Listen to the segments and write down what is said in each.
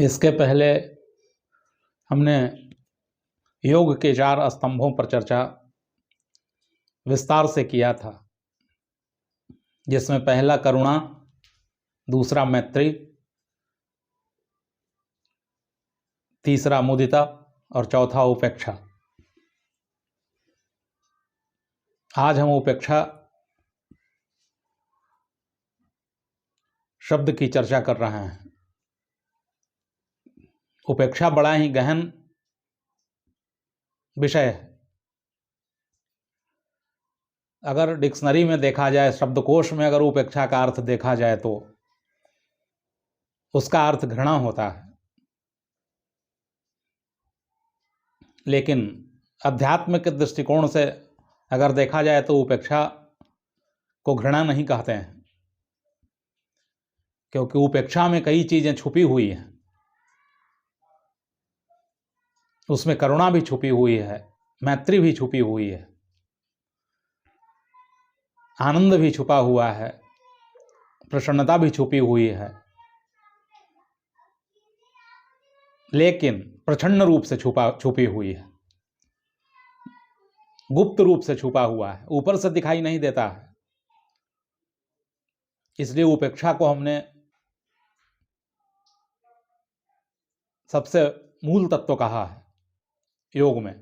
इसके पहले हमने योग के 4 स्तंभों पर चर्चा विस्तार से किया था, जिसमें पहला करुणा, दूसरा मैत्री, तीसरा मुदिता और चौथा उपेक्षा। आज हम उपेक्षा शब्द की चर्चा कर रहे हैं। उपेक्षा बड़ा ही गहन विषय है। अगर डिक्शनरी में देखा जाए, शब्दकोश में अगर उपेक्षा का अर्थ देखा जाए तो उसका अर्थ घृणा होता है, लेकिन अध्यात्म के दृष्टिकोण से अगर देखा जाए तो उपेक्षा को घृणा नहीं कहते हैं, क्योंकि उपेक्षा में कई चीजें छुपी हुई हैं। उसमें करुणा भी छुपी हुई है, मैत्री भी छुपी हुई है, आनंद भी छुपा हुआ है, प्रसन्नता भी छुपी हुई है, लेकिन प्रचंड रूप से छुपी हुई है, गुप्त रूप से छुपा हुआ है, ऊपर से दिखाई नहीं देता है। इसलिए उपेक्षा को हमने सबसे मूल तत्व कहा है योग में,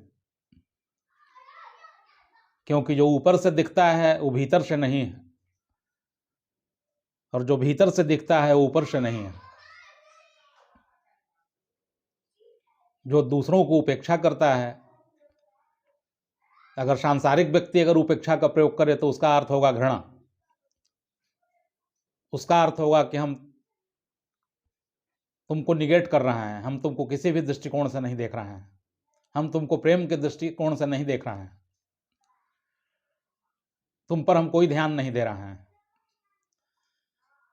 क्योंकि जो ऊपर से दिखता है वो भीतर से नहीं है, और जो भीतर से दिखता है वो ऊपर से नहीं है। जो दूसरों को उपेक्षा करता है, अगर सांसारिक व्यक्ति अगर उपेक्षा का प्रयोग करे तो उसका अर्थ होगा घृणा। उसका अर्थ होगा कि हम तुमको निगेट कर रहे हैं, हम तुमको किसी भी दृष्टिकोण से नहीं देख रहे हैं, हम तुमको प्रेम के दृष्टिकोण से नहीं देख रहे हैं, तुम पर हम कोई ध्यान नहीं दे रहे हैं,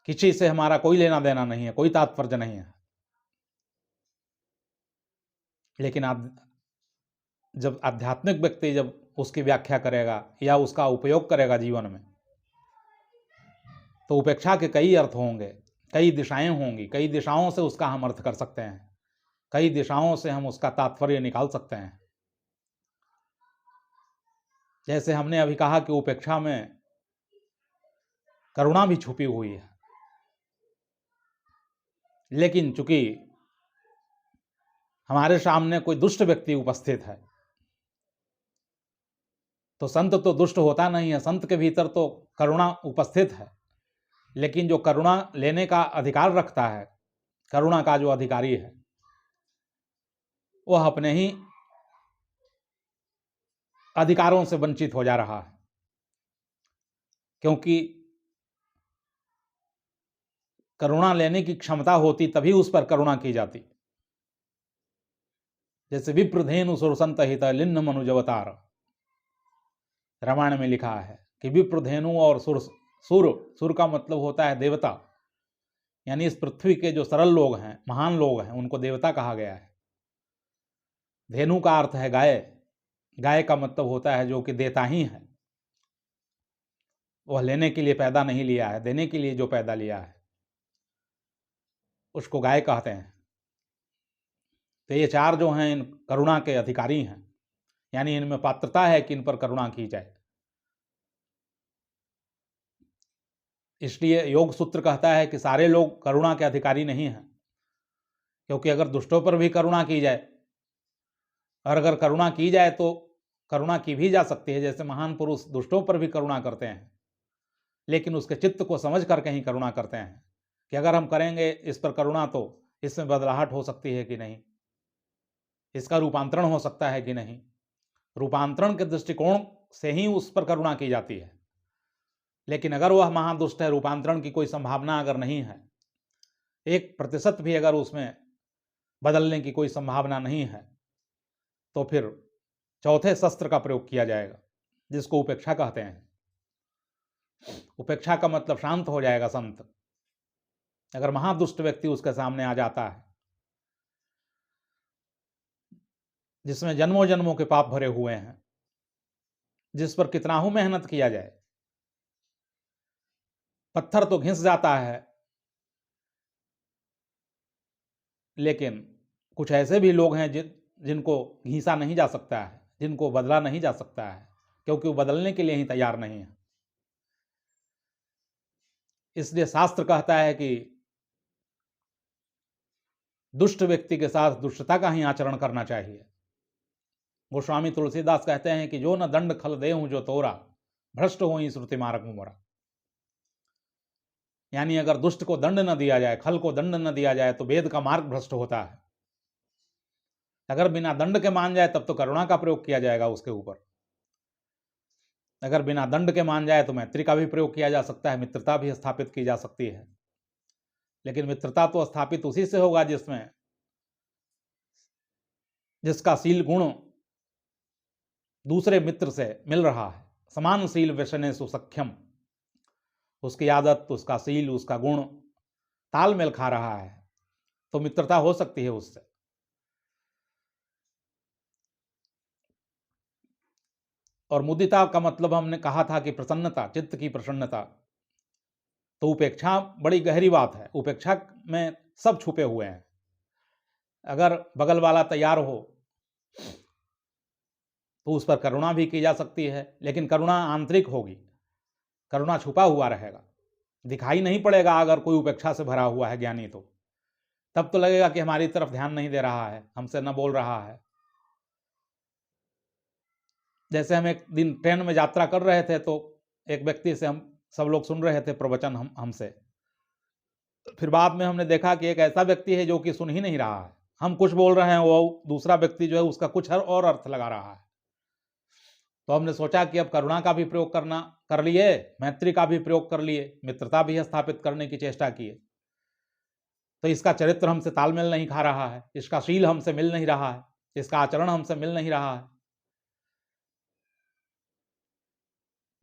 किसी से हमारा कोई लेना देना नहीं है, कोई तात्पर्य नहीं है। लेकिन जब आध्यात्मिक व्यक्ति जब उसकी व्याख्या करेगा या उसका उपयोग करेगा जीवन में, तो उपेक्षा के कई अर्थ होंगे, कई दिशाएं होंगी, कई दिशाओं से उसका हम अर्थ कर सकते हैं, कई दिशाओं से हम उसका तात्पर्य निकाल सकते हैं। जैसे हमने अभी कहा कि उपेक्षा में करुणा भी छुपी हुई है, लेकिन चूंकि हमारे सामने कोई दुष्ट व्यक्ति उपस्थित है, तो संत तो दुष्ट होता नहीं है, संत के भीतर तो करुणा उपस्थित है, लेकिन जो करुणा लेने का अधिकार रखता है, करुणा का जो अधिकारी है, वह अपने ही अधिकारों से वंचित हो जा रहा है, क्योंकि करुणा लेने की क्षमता होती तभी उस पर करुणा की जाती। जैसे विप्रधेनु सुरसंत हित लिन्न मनुजवतार, रामायण में लिखा है कि विप्रधेनु और सुर का मतलब होता है देवता, यानी इस पृथ्वी के जो सरल लोग हैं, महान लोग हैं, उनको देवता कहा गया है। धेनु का अर्थ है गाय, गाय का मतलब होता है जो कि देता ही है, वह लेने के लिए पैदा नहीं लिया है, देने के लिए जो पैदा लिया है उसको गाय कहते हैं। तो ये 4 जो हैं इन करुणा के अधिकारी हैं, यानी इनमें पात्रता है कि इन पर करुणा की जाए। इसलिए योग सूत्र कहता है कि सारे लोग करुणा के अधिकारी नहीं हैं, क्योंकि अगर दुष्टों पर भी करुणा की जाए, और अगर करुणा की जाए तो करुणा की भी जा सकती है, जैसे महान पुरुष दुष्टों पर भी करुणा करते हैं, लेकिन उसके चित्त को समझ करके ही करुणा करते हैं कि अगर हम करेंगे इस पर करुणा तो इसमें बदलाहट हो सकती है कि नहीं, इसका रूपांतरण हो सकता है कि नहीं। रूपांतरण के दृष्टिकोण से ही उस पर करुणा की जाती है। लेकिन अगर वह महादुष्ट है, रूपांतरण की कोई संभावना अगर नहीं है, 1% भी अगर उसमें बदलने की कोई संभावना नहीं है, तो फिर चौथे शस्त्र का प्रयोग किया जाएगा, जिसको उपेक्षा कहते हैं। उपेक्षा का मतलब शांत हो जाएगा संत। अगर महादुष्ट व्यक्ति उसके सामने आ जाता है, जिसमें जन्मों जन्मों के पाप भरे हुए हैं, जिस पर कितना ही मेहनत किया जाए, पत्थर तो घिस जाता है, लेकिन कुछ ऐसे भी लोग हैं जिनको घीसा नहीं जा सकता है, जिनको बदला नहीं जा सकता है, क्योंकि वो बदलने के लिए ही तैयार नहीं है। इसलिए शास्त्र कहता है कि दुष्ट व्यक्ति के साथ दुष्टता का ही आचरण करना चाहिए। गोस्वामी तुलसीदास कहते हैं कि जो न दंड खल दे हूं जो तोरा, भ्रष्ट हो ही श्रुति मार्ग मोरा। यानी अगर दुष्ट को दंड न दिया जाए, खल को दंड न दिया जाए, तो वेद का मार्ग भ्रष्ट होता है। अगर बिना दंड के मान जाए तब तो करुणा का प्रयोग किया जाएगा उसके ऊपर। अगर बिना दंड के मान जाए तो मैत्री का भी प्रयोग किया जा सकता है, मित्रता भी स्थापित की जा सकती है। लेकिन मित्रता तो स्थापित उसी से होगा जिसका शील गुण दूसरे मित्र से मिल रहा है। समान शील व्यसने सुसख्यम, उसकी आदत, उसका शील, उसका गुण तालमेल खा रहा है तो मित्रता हो सकती है उससे। और मुदिता का मतलब हमने कहा था कि प्रसन्नता, चित्त की प्रसन्नता। तो उपेक्षा बड़ी गहरी बात है। उपेक्षा में सब छुपे हुए हैं। अगर बगल वाला तैयार हो तो उस पर करुणा भी की जा सकती है, लेकिन करुणा आंतरिक होगी, करुणा छुपा हुआ रहेगा, दिखाई नहीं पड़ेगा। अगर कोई उपेक्षा से भरा हुआ है ज्ञानी तो तब तो लगेगा कि हमारी तरफ ध्यान नहीं दे रहा है, हमसे न बोल रहा है। जैसे हम एक दिन ट्रेन में यात्रा कर रहे थे तो एक व्यक्ति से हम सब लोग सुन रहे थे प्रवचन हमसे। फिर बाद में हमने देखा कि एक ऐसा व्यक्ति है जो कि सुन ही नहीं रहा है। हम कुछ बोल रहे हैं, वो दूसरा व्यक्ति जो है उसका कुछ और अर्थ लगा रहा है। तो हमने सोचा कि अब करुणा का भी प्रयोग कर लिए, मैत्री का भी प्रयोग कर लिए, मित्रता भी स्थापित करने की चेष्टा किए। तो इसका चरित्र हमसे तालमेल नहीं खा रहा है, इसका शील हमसे मिल नहीं रहा है, इसका आचरण हमसे मिल नहीं रहा है।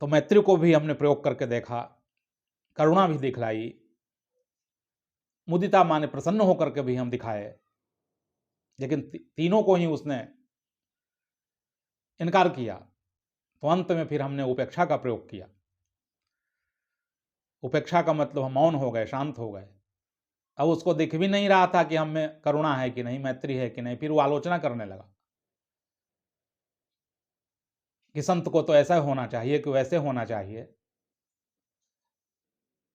तो मैत्री को भी हमने प्रयोग करके देखा, करुणा भी दिखलाई, मुदिता माने प्रसन्न होकर के भी हम दिखाए, लेकिन तीनों को ही उसने इनकार किया। तो अंत में फिर हमने उपेक्षा का प्रयोग किया। उपेक्षा का मतलब हम मौन हो गए, शांत हो गए। अब उसको दिख भी नहीं रहा था कि हम में करुणा है कि नहीं, मैत्री है कि नहीं। फिर वो आलोचना करने लगा कि संत को तो ऐसा होना चाहिए कि वैसे होना चाहिए,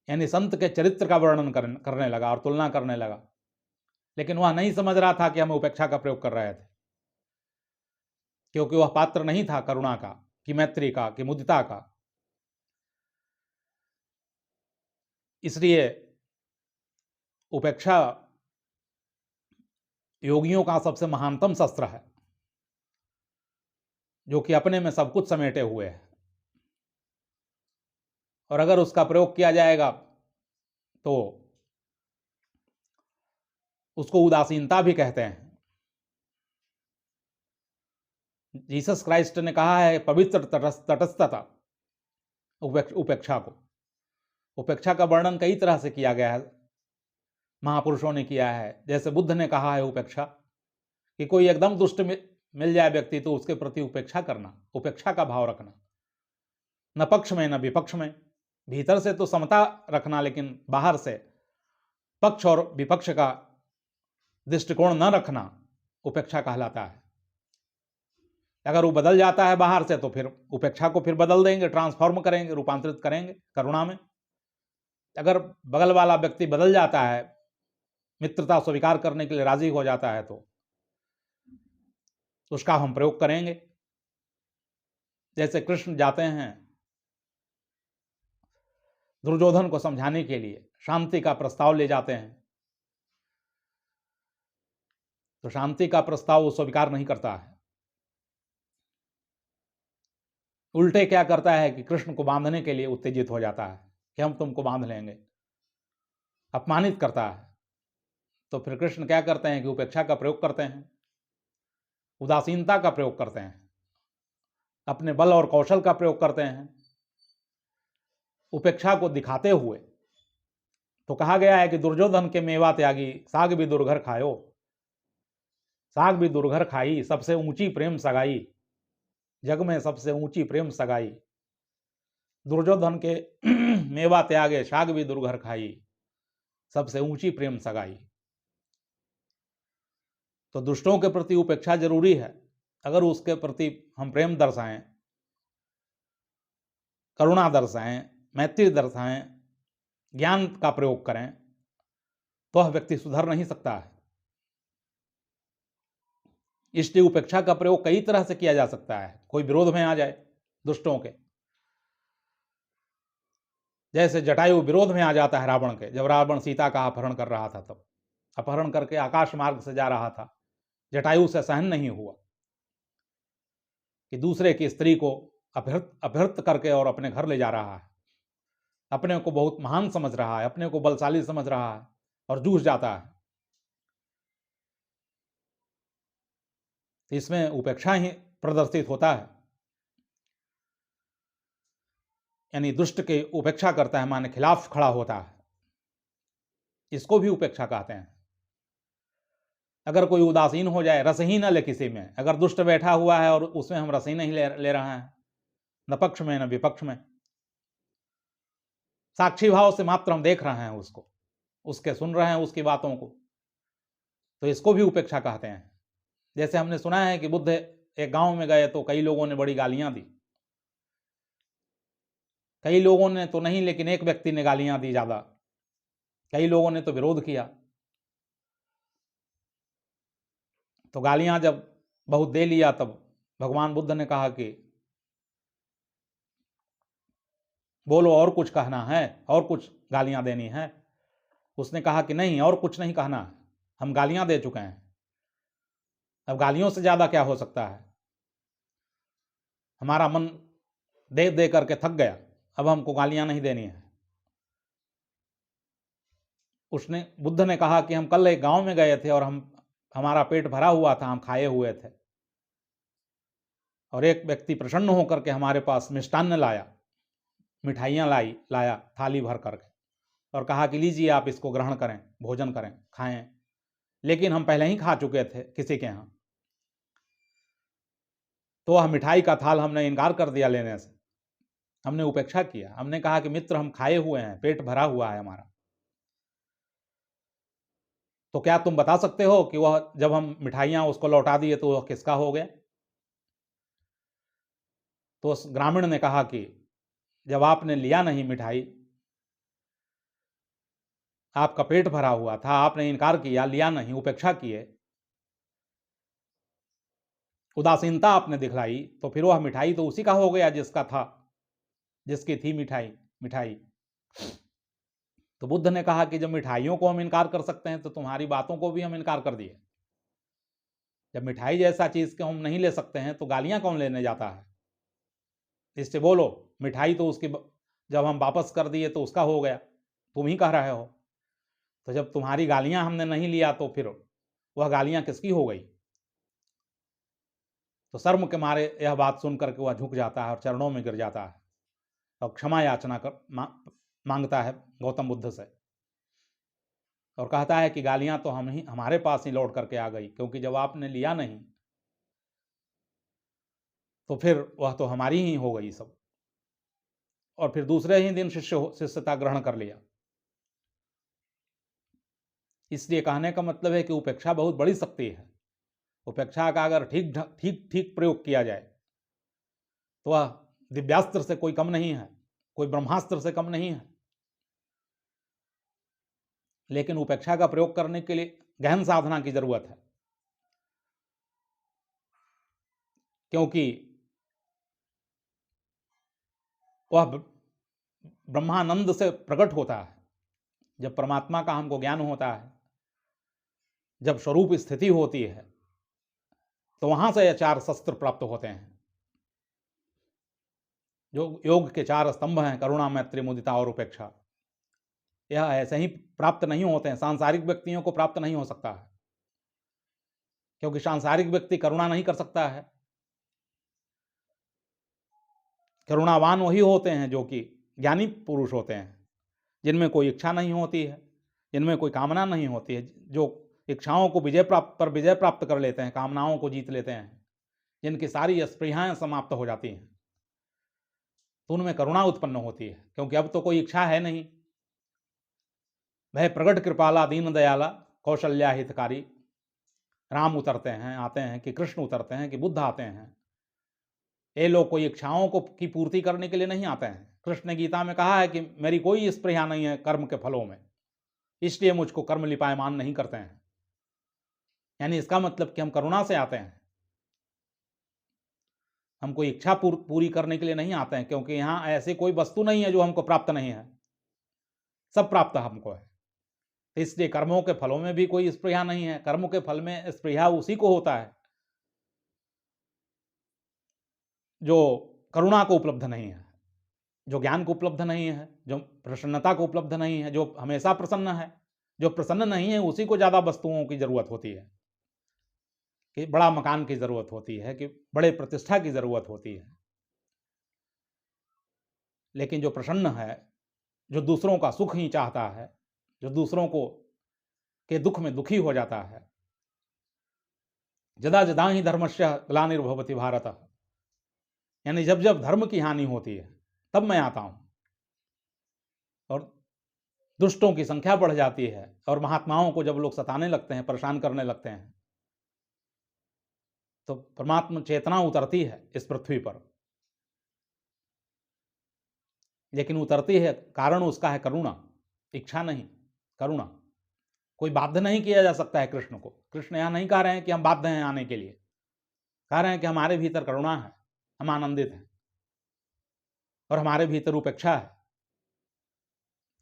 यानी संत के चरित्र का वर्णन करने लगा और तुलना करने लगा। लेकिन वह नहीं समझ रहा था कि हम उपेक्षा का प्रयोग कर रहे थे, क्योंकि वह पात्र नहीं था करुणा का, कि मैत्री का, कि मुदिता का। इसलिए उपेक्षा योगियों का सबसे महानतम शस्त्र है, जो कि अपने में सब कुछ समेटे हुए है। और अगर उसका प्रयोग किया जाएगा तो उसको उदासीनता भी कहते हैं। जीसस क्राइस्ट ने कहा है पवित्र तटस्थता उपेक्षा को। उपेक्षा का वर्णन कई तरह से किया गया है, महापुरुषों ने किया है। जैसे बुद्ध ने कहा है उपेक्षा, कि कोई एकदम दुष्ट मिल जाए व्यक्ति तो उसके प्रति उपेक्षा करना, उपेक्षा का भाव रखना, न पक्ष में न विपक्ष में। भीतर से तो समता रखना, लेकिन बाहर से पक्ष और विपक्ष का दृष्टिकोण न रखना उपेक्षा कहलाता है। अगर वो बदल जाता है बाहर से तो फिर उपेक्षा को फिर बदल देंगे, ट्रांसफॉर्म करेंगे, रूपांतरित करेंगे करुणा में। अगर बगल वाला व्यक्ति बदल जाता है, मित्रता स्वीकार करने के लिए राजी हो जाता है, तो उसका हम प्रयोग करेंगे। जैसे कृष्ण जाते हैं दुर्योधन को समझाने के लिए, शांति का प्रस्ताव ले जाते हैं, तो शांति का प्रस्ताव वो स्वीकार नहीं करता है। उल्टे क्या करता है कि कृष्ण को बांधने के लिए उत्तेजित हो जाता है कि हम तुमको बांध लेंगे, अपमानित करता है। तो फिर कृष्ण क्या करते हैं कि उपेक्षा का प्रयोग करते हैं, उदासीनता का प्रयोग करते हैं, अपने बल और कौशल का प्रयोग करते हैं उपेक्षा को दिखाते हुए। तो कहा गया है कि दुर्योधन के मेवा त्यागी, साग भी दुर्घर खायो, साग भी दुर्घर खाई, सबसे ऊंची प्रेम सगाई, जग में सबसे ऊंची प्रेम सगाई। दुर्योधन के मेवा त्यागे, साग भी दुर्घर खाई, सबसे ऊंची प्रेम सगाई। तो दुष्टों के प्रति उपेक्षा जरूरी है। अगर उसके प्रति हम प्रेम दर्शाएं, करुणा दर्शाएं, मैत्री दर्शाएं, ज्ञान का प्रयोग करें, तो वह व्यक्ति सुधर नहीं सकता है। इसलिए उपेक्षा का प्रयोग कई तरह से किया जा सकता है। कोई विरोध में आ जाए दुष्टों के, जैसे जटायु विरोध में आ जाता है रावण के। जब रावण सीता का अपहरण कर रहा था, तब अपहरण करके आकाश मार्ग से जा रहा था, जटायु से सहन नहीं हुआ कि दूसरे की स्त्री को अपहृत करके और अपने घर ले जा रहा है। अपने को बहुत महान समझ रहा है, अपने को बलशाली समझ रहा है और जूझ जाता है। इसमें उपेक्षा ही प्रदर्शित होता है, यानी दुष्ट के उपेक्षा करता है, माने खिलाफ खड़ा होता है। इसको भी उपेक्षा कहते हैं। अगर कोई उदासीन हो जाए, रस ही न ले किसी में, अगर दुष्ट बैठा हुआ है और उसमें हम रस ही नहीं ले रहे हैं, न पक्ष में न विपक्ष में, साक्षी भाव से मात्र हम देख रहे हैं उसको, उसके सुन रहे हैं उसकी बातों को, तो इसको भी उपेक्षा कहते हैं। जैसे हमने सुना है कि बुद्ध एक गांव में गए तो कई लोगों ने बड़ी गालियां दी। कई लोगों ने तो नहीं, लेकिन एक व्यक्ति ने गालियां दी ज्यादा। कई लोगों ने तो विरोध किया। तो गालियां जब बहुत दे लिया, तब भगवान बुद्ध ने कहा कि बोलो, और कुछ कहना है, और कुछ गालियां देनी है। उसने कहा कि नहीं, और कुछ नहीं कहना है, हम गालियां दे चुके हैं, अब गालियों से ज्यादा क्या हो सकता है। हमारा मन दे दे करके थक गया, अब हमको गालियां नहीं देनी है। बुद्ध ने कहा कि हम कल एक गांव में गए थे और हमारा पेट भरा हुआ था, हम खाए हुए थे, और एक व्यक्ति प्रसन्न होकर के हमारे पास मिष्टान्न लाया, मिठाइयाँ लाया थाली भर करके, और कहा कि लीजिए आप इसको ग्रहण करें, भोजन करें, खाएं। लेकिन हम पहले ही खा चुके थे किसी के यहाँ, तो वह मिठाई का थाल हमने इनकार कर दिया लेने से। हमने उपेक्षा किया, हमने कहा कि मित्र हम खाए हुए हैं, पेट भरा हुआ है हमारा। तो क्या तुम बता सकते हो कि वह जब हम मिठाइयाँ उसको लौटा दिए तो वह किसका हो गया? तो उस ग्रामीण ने कहा कि जब आपने लिया नहीं मिठाई, आपका पेट भरा हुआ था, आपने इनकार किया, लिया नहीं, उपेक्षा किए, उदासीनता आपने दिखलाई, तो फिर वह मिठाई तो उसी का हो गया जिसका था, जिसकी थी मिठाई। तो बुद्ध ने कहा कि जब मिठाइयों को हम इनकार कर सकते हैं, तो तुम्हारी बातों को भी हम इनकार कर दिए। जब मिठाई जैसा चीज को हम नहीं ले सकते हैं, तो गालियां कौन लेने जाता है? इससे बोलो, मिठाई तो उसकी जब हम वापस कर दिए तो उसका हो गया, तुम ही कह रहे हो। तो जब तुम्हारी गालियां हमने नहीं लिया, तो फिर वह गालियां किसकी हो गई? तो शर्म के मारे यह बात सुन करके वह झुक जाता है और चरणों में गिर जाता है और क्षमा याचना मांगता है गौतम बुद्ध से, और कहता है कि गालियां तो हमारे पास ही लौट करके आ गई, क्योंकि जब आपने लिया नहीं तो फिर वह तो हमारी ही हो गई सब। और फिर दूसरे ही दिन शिष्यता ग्रहण कर लिया। इसलिए कहने का मतलब है कि उपेक्षा बहुत बड़ी शक्ति है। उपेक्षा का अगर ठीक प्रयोग किया जाए तो वह दिव्यास्त्र से कोई कम नहीं है, कोई ब्रह्मास्त्र से कम नहीं है। लेकिन उपेक्षा का प्रयोग करने के लिए गहन साधना की जरूरत है, क्योंकि वह ब्रह्मानंद से प्रकट होता है। जब परमात्मा का हमको ज्ञान होता है, जब स्वरूप स्थिति होती है, तो वहां से ये 4 शस्त्र प्राप्त होते हैं। जो योग के 4 स्तंभ हैं, करुणा, मैत्री, मुदिता और उपेक्षा, यह ऐसे ही प्राप्त नहीं होते हैं। सांसारिक व्यक्तियों को प्राप्त नहीं हो सकता है, क्योंकि सांसारिक व्यक्ति करुणा नहीं कर सकता है। करुणावान वही होते हैं जो कि ज्ञानी पुरुष होते हैं, जिनमें कोई इच्छा नहीं होती है, जिनमें कोई कामना नहीं होती है, जो इच्छाओं को विजय प्राप्त कर लेते हैं, कामनाओं को जीत लेते हैं, जिनकी सारी स्पृहाएं समाप्त हो जाती हैं, तो उनमें करुणा उत्पन्न होती है। क्योंकि अब तो कोई इच्छा है नहीं। वह प्रगट कृपाला, दीन दयाला, कौशल्या हितकारी, राम उतरते हैं, आते हैं, कि कृष्ण उतरते हैं, कि बुद्ध आते हैं, ये लोग कोई इच्छाओं को की पूर्ति करने के लिए नहीं आते हैं। कृष्ण ने गीता में कहा है कि मेरी कोई स्पृहा नहीं है कर्म के फलों में, इसलिए मुझको कर्म लिपायमान नहीं करते हैं। यानी इसका मतलब कि हम करुणा से आते हैं, हम कोई इच्छा पूरी करने के लिए नहीं आते हैं, क्योंकि यहाँ ऐसी कोई वस्तु नहीं है जो हमको प्राप्त नहीं है, सब प्राप्त हमको है। इसलिए कर्मों के फलों में भी कोई स्पृहा नहीं है। कर्म के फल में स्पृहा उसी को होता है जो करुणा को उपलब्ध नहीं है, जो ज्ञान को उपलब्ध नहीं है, जो प्रसन्नता को उपलब्ध नहीं है, जो हमेशा प्रसन्न है। जो प्रसन्न नहीं है उसी को ज्यादा वस्तुओं की जरूरत होती है, कि बड़ा मकान की जरूरत होती है, कि बड़े प्रतिष्ठा की जरूरत होती है। लेकिन जो प्रसन्न है, जो दूसरों का सुख ही चाहता है, जो दूसरों को के दुख में दुखी हो जाता है, जदा जदा ही धर्मस्य ग्लानिर्भवति भारत, यानी जब जब धर्म की हानि होती है तब मैं आता हूं, और दुष्टों की संख्या बढ़ जाती है, और महात्माओं को जब लोग सताने लगते हैं, परेशान करने लगते हैं, तो परमात्मा चेतना उतरती है इस पृथ्वी पर। लेकिन उतरती है, कारण उसका है करुणा, इच्छा नहीं, करुणा। कोई बाध्य नहीं किया जा सकता है कृष्ण को। कृष्ण यहां नहीं कह रहे हैं कि हम बाध्य हैं आने के लिए, कह रहे हैं कि हमारे भीतर करुणा है, हम आनंदित हैं, और हमारे भीतर उपेक्षा है।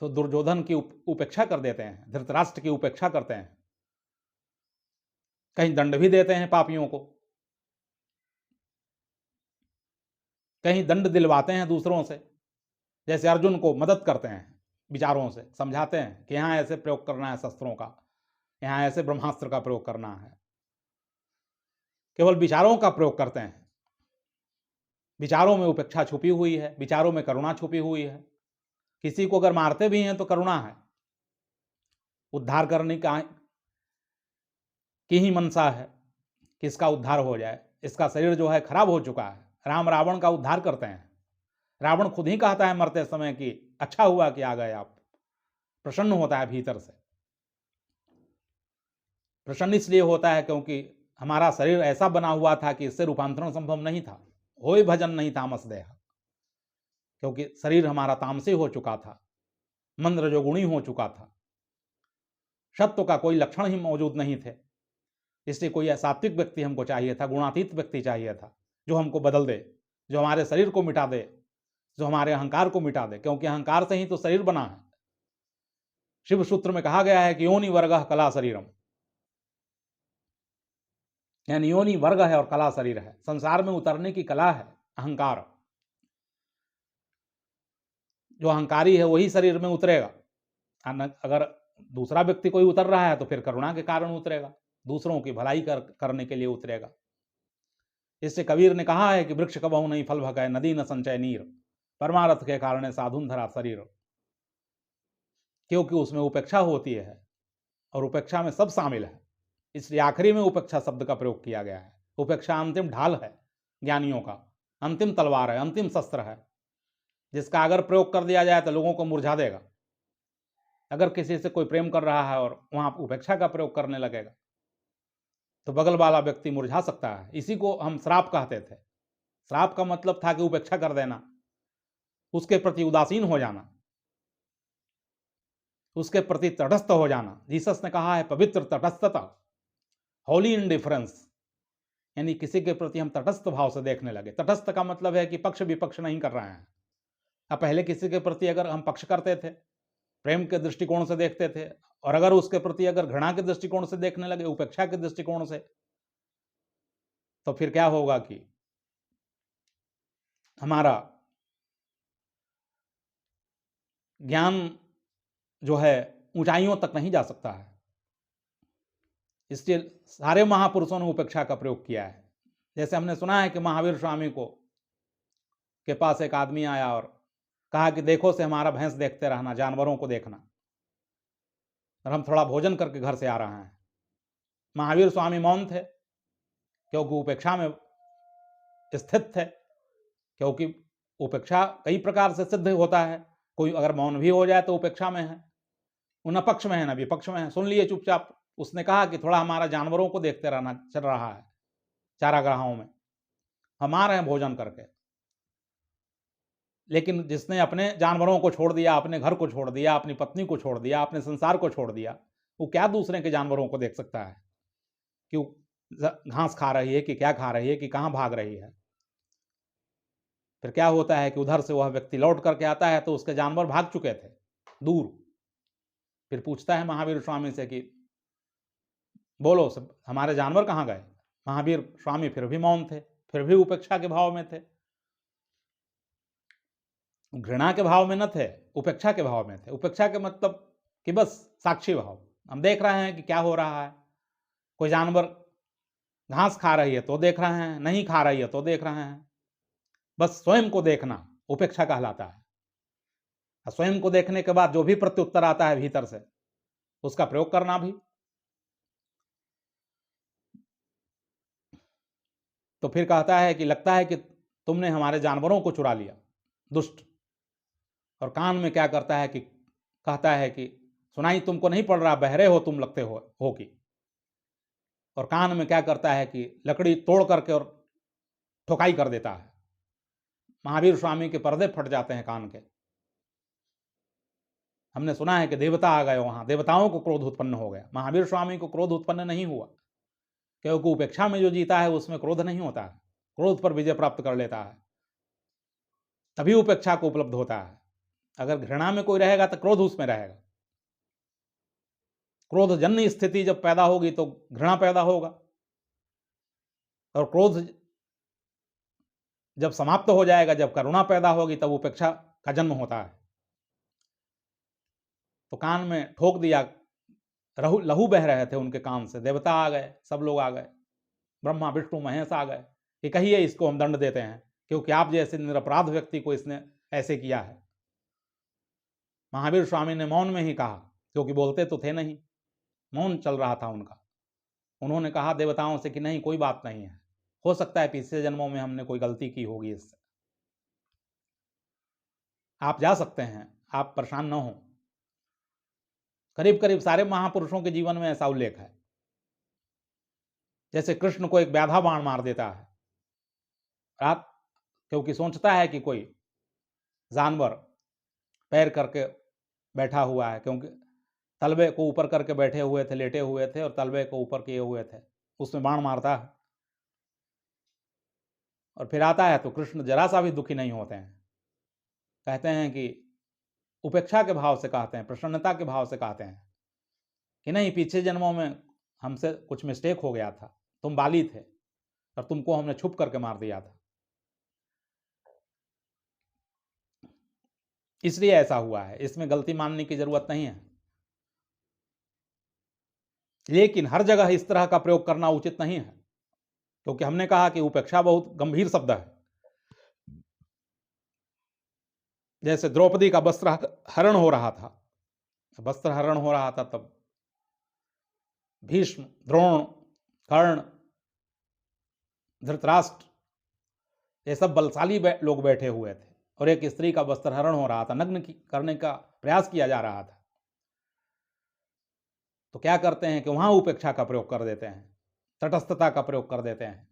तो दुर्योधन की उपेक्षा कर देते हैं, धृतराष्ट्र की उपेक्षा करते हैं, कहीं दंड भी देते हैं पापियों को, कहीं दंड दिलवाते हैं दूसरों से। जैसे अर्जुन को मदद करते हैं, विचारों से समझाते हैं कि यहाँ ऐसे प्रयोग करना है शस्त्रों का, यहाँ ऐसे ब्रह्मास्त्र का प्रयोग करना है। केवल विचारों का प्रयोग करते हैं, विचारों में उपेक्षा छुपी हुई है, विचारों में करुणा छुपी हुई है। किसी को अगर मारते भी हैं तो करुणा है, उद्धार करने का की ही मनसा है, किसका उद्धार हो जाए। इसका शरीर जो है खराब हो चुका है। राम रावण का उद्धार करते हैं। रावण खुद ही कहता है मरते समय कि अच्छा हुआ कि आ गए आप। प्रसन्न होता है भीतर से। प्रसन्न इसलिए होता है क्योंकि हमारा शरीर ऐसा बना हुआ था कि इससे रूपांतरण संभव नहीं था। होय भजन नहीं तामस देह, क्योंकि शरीर हमारा तामसी हो चुका था, मन रजोगुणी हो चुका था, सत्व का कोई लक्षण ही मौजूद नहीं थे। इसलिए कोई सात्विक व्यक्ति हमको चाहिए था, गुणातीत व्यक्ति चाहिए था, जो हमको बदल दे, जो हमारे शरीर को मिटा दे, जो हमारे अहंकार को मिटा दे, क्योंकि अहंकार से ही तो शरीर बना है। शिव सूत्र में कहा गया है कि योनि वर्ग कला शरीरम, यानी योनि वर्ग है और कला शरीर है। संसार में उतरने की कला है अहंकार। जो अहंकारी है वही शरीर में उतरेगा। अगर दूसरा व्यक्ति कोई उतर रहा है तो फिर करुणा के कारण उतरेगा, दूसरों की भलाई करने के लिए उतरेगा। इससे कबीर ने कहा है कि वृक्ष कबहु नहीं फल भगै, नदी न संचय नीर, परमारथ के कारण साधुन धरा शरीर। क्योंकि उसमें उपेक्षा होती है, और उपेक्षा में सब शामिल है, इसलिए आखिरी में उपेक्षा शब्द का प्रयोग किया गया है। उपेक्षा अंतिम ढाल है ज्ञानियों का, अंतिम तलवार है, अंतिम शस्त्र है, जिसका अगर प्रयोग कर दिया जाए तो लोगों को मुरझा देगा। अगर किसी से कोई प्रेम कर रहा है और वहां उपेक्षा का प्रयोग करने लगेगा तो बगल वाला व्यक्ति मुरझा सकता है। इसी को हम श्राप कहते थे। श्राप का मतलब था कि उपेक्षा कर देना, उसके प्रति उदासीन हो जाना, उसके प्रति तटस्थ हो जाना। जीसस ने कहा है पवित्र तटस्थता, होली इंडिफरेंस, यानी किसी के प्रति हम तटस्थ भाव से देखने लगे। तटस्थ का मतलब है कि पक्ष विपक्ष नहीं कर रहे हैं। अब पहले किसी के प्रति अगर हम पक्ष करते थे, प्रेम के दृष्टिकोण से देखते थे, और अगर उसके प्रति अगर घृणा के दृष्टिकोण से देखने लगे, उपेक्षा के दृष्टिकोण से, तो फिर क्या होगा कि हमारा ज्ञान जो है ऊंचाइयों तक नहीं जा सकता है। इसलिए सारे महापुरुषों ने उपेक्षा का प्रयोग किया है। जैसे हमने सुना है कि महावीर स्वामी को के पास एक आदमी आया और कहा कि देखो से हमारा भैंस देखते रहना, जानवरों को देखना, और हम थोड़ा भोजन करके घर से आ रहे हैं। महावीर स्वामी मौन थे, क्योंकि उपेक्षा में स्थित थे। क्योंकि उपेक्षा कई प्रकार से सिद्ध होता है। कोई अगर मौन भी हो जाए तो उपेक्षा में है, वो न पक्ष में है न विपक्ष में है, सुन लिए चुपचाप, उसने कहा कि थोड़ा हमारा जानवरों को देखते रहना चल रहा है, चारागाहों में हम आ रहे हैं भोजन करके। लेकिन जिसने अपने जानवरों को छोड़ दिया, अपने घर को छोड़ दिया, अपनी पत्नी को छोड़ दिया, अपने संसार को छोड़ दिया, वो क्या दूसरे के जानवरों को देख सकता है कि घास खा रही है कि क्या खा रही है कि कहाँ भाग रही है। फिर क्या होता है कि उधर से वह व्यक्ति लौट करके आता है तो उसके जानवर भाग चुके थे दूर। फिर पूछता है महावीर स्वामी से कि बोलो सब हमारे जानवर कहाँ गए। महावीर स्वामी फिर भी मौन थे, फिर भी उपेक्षा के भाव में थे, घृणा के भाव में न थे, उपेक्षा के भाव में थे। उपेक्षा के मतलब कि बस साक्षी भाव, हम देख रहे हैं कि क्या हो रहा है। कोई जानवर घास खा रही है तो देख रहे हैं, नहीं खा रही है तो देख रहे हैं। बस स्वयं को देखना उपेक्षा कहलाता है। स्वयं को देखने के बाद जो भी प्रत्युत्तर आता है भीतर से उसका प्रयोग करना भी। तो फिर कहता है कि लगता है कि तुमने हमारे जानवरों को चुरा लिया, दुष्ट। और कान में क्या करता है कि कहता है कि सुनाई तुमको नहीं पड़ रहा, बहरे हो तुम लगते हो कि। और कान में क्या करता है कि लकड़ी तोड़ करके और ठोकाई कर देता है। महावीर स्वामी के पर्दे फट जाते हैं कान के। हमने सुना है कि देवता आ गए वहां, देवताओं को क्रोध उत्पन्न हो गया। महावीर स्वामी को क्रोध उत्पन्न नहीं हुआ, क्योंकि उपेक्षा में जो जीता है उसमें क्रोध नहीं होता है। क्रोध पर विजय प्राप्त कर लेता है, तभी उपेक्षा को उपलब्ध होता है। अगर घृणा में कोई रहेगा तो क्रोध उसमें रहेगा। क्रोध जन्य स्थिति जब पैदा होगी तो घृणा पैदा होगा, और क्रोध जब समाप्त हो जाएगा, जब करुणा पैदा होगी, तब उपेक्षा का जन्म होता है। तो कान में ठोक दिया, लहू बह रहे थे उनके कान से। देवता आ गए, सब लोग आ गए, ब्रह्मा विष्णु महेश आ गए कि कहिए इसको हम दंड देते हैं, क्योंकि आप जैसे निरपराध व्यक्ति को इसने ऐसे किया है। महावीर स्वामी ने मौन में ही कहा, क्योंकि बोलते तो थे नहीं, मौन चल रहा था उनका। उन्होंने कहा देवताओं से कि नहीं, कोई बात नहीं है, हो सकता है पिछले जन्मों में हमने कोई गलती की होगी इससे, आप जा सकते हैं, आप परेशान न हो। करीब करीब सारे महापुरुषों के जीवन में ऐसा उल्लेख है। जैसे कृष्ण को एक व्याधा बाण मार देता है रात, क्योंकि सोचता है कि कोई जानवर पैर करके बैठा हुआ है, क्योंकि तलवे को ऊपर करके बैठे हुए थे, लेटे हुए थे, और तलवे को ऊपर किए हुए थे, उसमें बाण मारता है। और फिर आता है तो कृष्ण जरा सा भी दुखी नहीं होते हैं। कहते हैं कि उपेक्षा के भाव से कहते हैं, प्रसन्नता के भाव से कहते हैं कि नहीं, पीछे जन्मों में हमसे कुछ मिस्टेक हो गया था, तुम बाली थे और तुमको हमने छुप करके मार दिया था, इसलिए ऐसा हुआ है, इसमें गलती मानने की जरूरत नहीं है। लेकिन हर जगह इस तरह का प्रयोग करना उचित नहीं है, क्योंकि हमने कहा कि उपेक्षा बहुत गंभीर शब्द है। जैसे द्रौपदी का वस्त्र हरण हो रहा था, वस्त्र हरण हो रहा था, तब भीष्म, द्रोण, कर्ण, धृतराष्ट्र, ये सब बलशाली लोग बैठे हुए थे, और एक स्त्री का वस्त्र हरण हो रहा था, नग्न करने का प्रयास किया जा रहा था। तो क्या करते हैं कि वहां उपेक्षा का प्रयोग कर देते हैं, तटस्थता का प्रयोग कर देते हैं।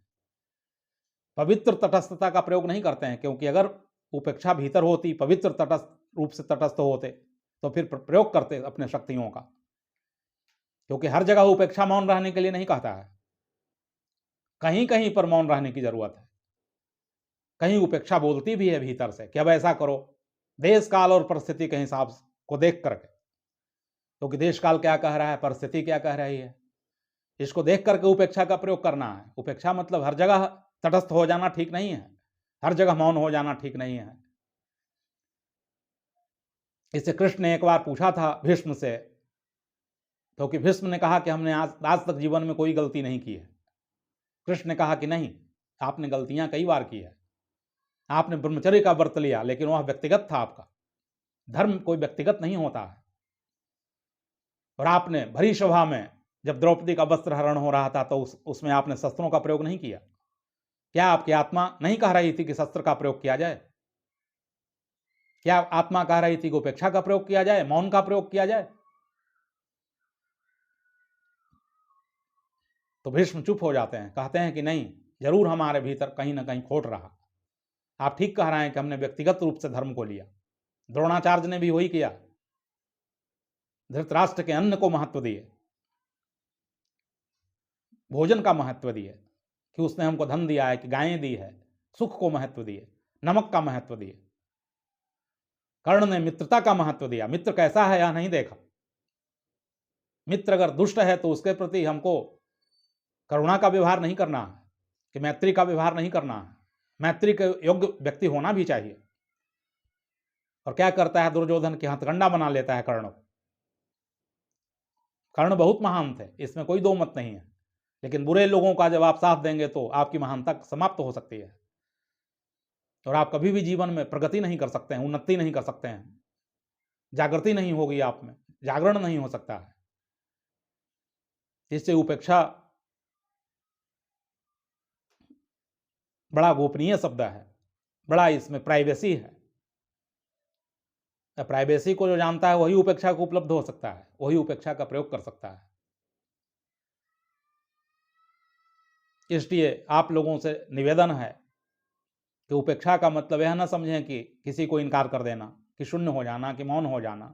पवित्र तटस्थता का प्रयोग नहीं करते हैं, क्योंकि अगर उपेक्षा भीतर होती, पवित्र तटस्थ रूप से तटस्थ होते, तो फिर प्रयोग करते अपने शक्तियों का। क्योंकि हर जगह उपेक्षा मौन रहने के लिए नहीं कहता है, कहीं कहीं पर मौन रहने की जरूरत है। कहीं उपेक्षा बोलती भी है भीतर से कि अब ऐसा करो, देश काल और परिस्थिति के हिसाब को देख करके, क्योंकि देश काल क्या कह रहा है, परिस्थिति क्या कह रही है, इसको देख करके उपेक्षा का प्रयोग करना है। उपेक्षा मतलब हर जगह तटस्थ हो जाना ठीक नहीं है, हर जगह मौन हो जाना ठीक नहीं है। इससे कृष्ण ने एक बार पूछा था भीष्म से, क्योंकि भीष्म ने कहा कि हमने आज तक जीवन में कोई गलती नहीं की है। कृष्ण ने कहा कि नहीं, आपने गलतियां कई बार की है, आपने ब्रह्मचर्य का व्रत लिया, लेकिन वह व्यक्तिगत था आपका, धर्म कोई व्यक्तिगत नहीं होता है। और आपने भरी सभा में जब द्रौपदी का वस्त्र हरण हो रहा था तो उसमें आपने शस्त्रों का प्रयोग नहीं किया। क्या आपकी आत्मा नहीं कह रही थी कि शस्त्र का प्रयोग किया जाए? क्या आत्मा कह रही थी कि उपेक्षा का प्रयोग किया जाए, मौन का प्रयोग किया जाए? तो भीष्म चुप हो जाते हैं, कहते हैं कि नहीं, जरूर हमारे भीतर कहीं ना कहीं खोट रहा। आप ठीक कह रहे हैं कि हमने व्यक्तिगत रूप से धर्म को लिया। द्रोणाचार्य ने भी वही किया, धृतराष्ट्र के अन्न को महत्व दिए, भोजन का महत्व दिए कि उसने हमको धन दिया है, कि गायें दी है, सुख को महत्व दिए, नमक का महत्व दिए। कर्ण ने मित्रता का महत्व दिया, मित्र कैसा है यह नहीं देखा। मित्र अगर दुष्ट है तो उसके प्रति हमको करुणा का व्यवहार नहीं करना है, कि मैत्री का व्यवहार नहीं करना है। मैत्री के योग्य व्यक्ति होना भी चाहिए। और क्या करता है दुर्योधन की हथकंडा बना लेता है कर्ण को। कर्ण बहुत महान थे, इसमें कोई दो मत नहीं है, लेकिन बुरे लोगों का जब आप साथ देंगे तो आपकी महानता समाप्त हो सकती है और आप कभी भी जीवन में प्रगति नहीं कर सकते हैं, उन्नति नहीं कर सकते हैं, जागृति नहीं होगी आप में, जागरण नहीं हो सकता है। इससे उपेक्षा बड़ा गोपनीय शब्द है, बड़ा इसमें प्राइवेसी है। प्राइवेसी को जो जानता है वही उपेक्षा को उपलब्ध हो सकता है, वही उपेक्षा का प्रयोग कर सकता है। इसलिए आप लोगों से निवेदन है कि उपेक्षा का मतलब यह न समझें कि किसी को इनकार कर देना, कि शून्य हो जाना, कि मौन हो जाना।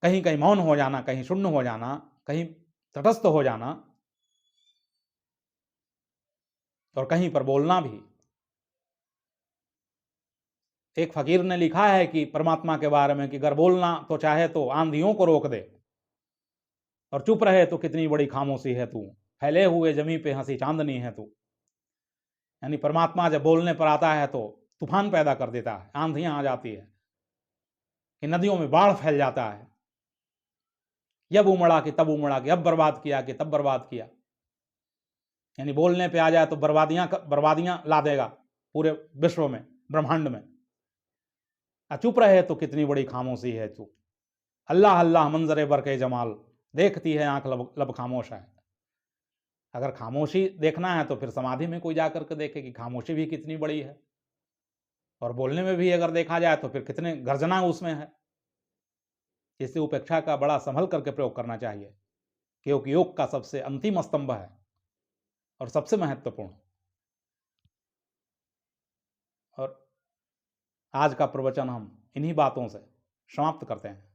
कहीं कहीं मौन हो जाना, कहीं शून्य हो जाना, कहीं तटस्थ हो जाना और कहीं पर बोलना भी। एक फकीर ने लिखा है कि परमात्मा के बारे में कि अगर बोलना तो चाहे तो आंधियों को रोक दे और चुप रहे तो कितनी बड़ी खामोशी है तू, फैले हुए जमी पे हंसी चांदनी है तू। यानी परमात्मा जब बोलने पर आता है तो तूफान पैदा कर देता है, आंधियां आ जाती है, कि नदियों में बाढ़ फैल जाता है। जब उमड़ा कि तब उमड़ा, कि अब बर्बाद किया कि तब बर्बाद किया। यानी बोलने पे आ जाए तो बर्बादियां ला देगा पूरे विश्व में, ब्रह्मांड में। चुप रहे तो कितनी बड़ी खामोशी है तू, अल्लाह अल्लाह मंजरे बरके जमाल, देखती है आंख लब खामोश है। अगर खामोशी देखना है तो फिर समाधि में कोई जाकर के देखे कि खामोशी भी कितनी बड़ी है। और बोलने में भी अगर देखा जाए तो फिर कितने गर्जना उसमें है। इससे उपेक्षा का बड़ा संभल करके प्रयोग करना चाहिए, क्योंकि योग का सबसे अंतिम स्तंभ है और सबसे महत्वपूर्ण। और आज का प्रवचन हम इन्हीं बातों से समाप्त करते हैं।